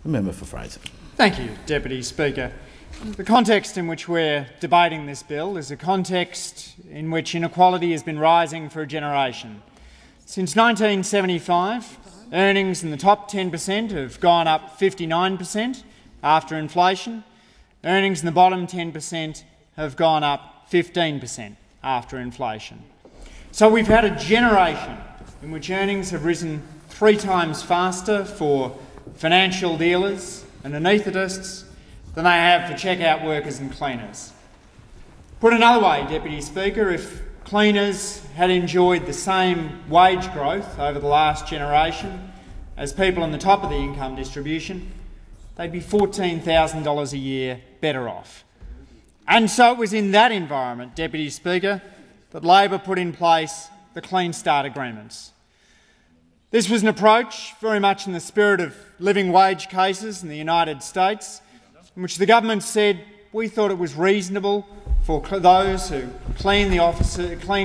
The member for Fraser. Thank you, Deputy Speaker. The context in which we're debating this bill is a context in which inequality has been rising for a generation. Since 1975, earnings in the top 10% have gone up 59% after inflation. Earnings in the bottom 10% have gone up 15% after inflation. So we've had a generation in which earnings have risen 3 times faster for financial dealers and anaesthetists than they have for checkout workers and cleaners. Put another way, Deputy Speaker, if cleaners had enjoyed the same wage growth over the last generation as people on the top of the income distribution, they'd be $14,000 a year better off. And so it was in that environment, Deputy Speaker, that Labor put in place the Clean Start agreements. This was an approach very much in the spirit of living wage cases in the United States, in which the government said we thought it was reasonable for those who clean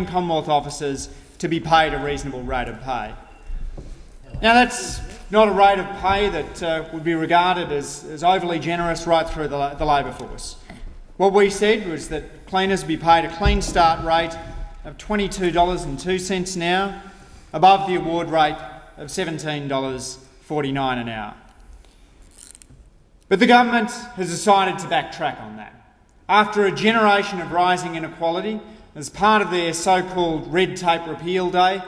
Commonwealth offices to be paid a reasonable rate of pay. Now that's not a rate of pay that would be regarded as overly generous right through the labour force. What we said was that cleaners would be paid a Clean Start rate of $22.02 an hour, above the award rate of $17.49 an hour. But the government has decided to backtrack on that. After a generation of rising inequality, as part of their so-called red tape repeal day,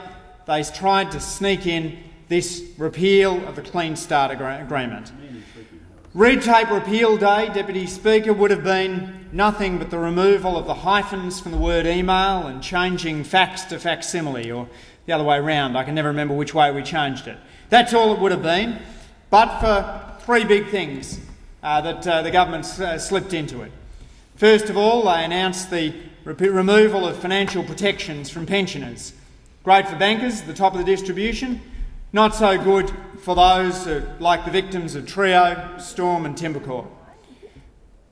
they tried to sneak in this repeal of the Clean Start agreement. Red tape repeal day, Deputy Speaker, would have been nothing but the removal of the hyphens from the word email and changing fax to facsimile, or the other way around. I can never remember which way we changed it. That's all it would have been, but for 3 big things that the government slipped into it. First of all, they announced the removal of financial protections from pensioners. Great for bankers at the top of the distribution, not so good for those like the victims of Trio, Storm and Timbercorp.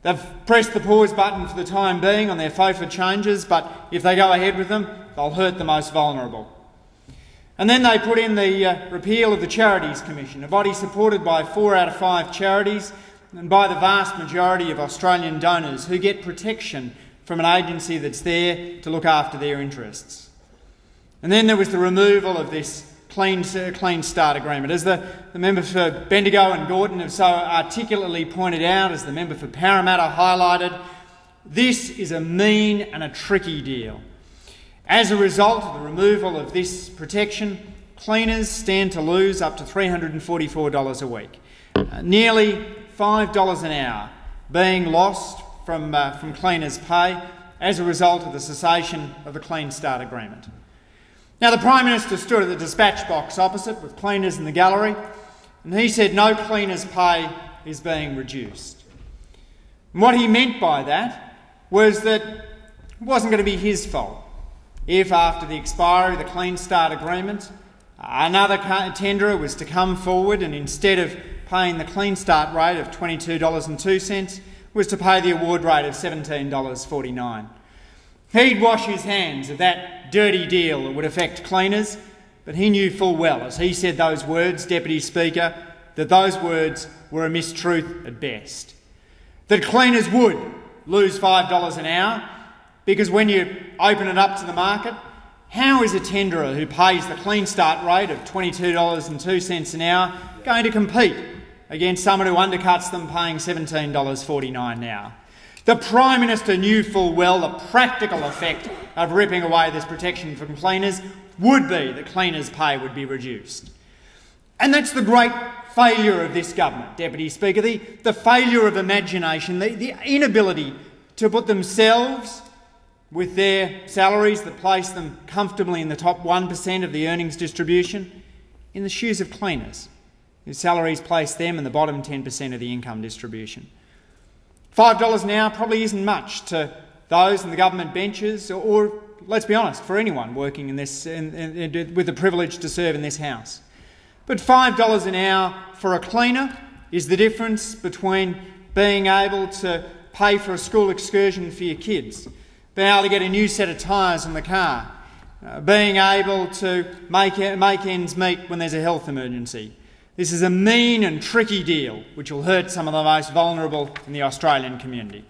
They've pressed the pause button for the time being on their FOFA changes, but if they go ahead with them, they'll hurt the most vulnerable. And then they put in the repeal of the Charities Commission, a body supported by 4 out of 5 charities and by the vast majority of Australian donors who get protection from an agency that's there to look after their interests. And then there was the removal of this Clean Start agreement. As the member for Bendigo and Gorton have so articulately pointed out, as the member for Parramatta highlighted, this is a mean and a tricky deal. As a result of the removal of this protection, cleaners stand to lose up to $344 a week, nearly $5 an hour being lost from cleaners' pay as a result of the cessation of the Clean Start agreement. Now, the Prime Minister stood at the dispatch box opposite with cleaners in the gallery, and he said no cleaners' pay is being reduced. And what he meant by that was that it wasn't going to be his fault if, after the expiry of the Clean Start agreement, another tenderer was to come forward and, instead of paying the Clean Start rate of $22.02, was to pay the award rate of $17.49. He'd wash his hands of that dirty deal that would affect cleaners, but he knew full well, as he said those words, Deputy Speaker, that those words were a mistruth at best. That cleaners would lose $5 an hour, because when you open it up to the market, how is a tenderer who pays the Clean Start rate of $22.02 an hour going to compete against someone who undercuts them paying $17.49 an hour? The Prime Minister knew full well the practical effect of ripping away this protection from cleaners would be that cleaners' pay would be reduced. And that's the great failure of this government, Deputy Speaker, the failure of imagination, the inability to put themselves, with their salaries that place them comfortably in the top 1% of the earnings distribution, in the shoes of cleaners, whose salaries place them in the bottom 10% of the income distribution. $5 an hour probably isn't much to those in the government benches, or let's be honest, for anyone working in this, with the privilege to serve in this House. But $5 an hour for a cleaner is the difference between being able to pay for a school excursion for your kids, being able to get a new set of tyres on the car, being able to make ends meet when there's a health emergency, This is a mean and tricky deal which will hurt some of the most vulnerable in the Australian community.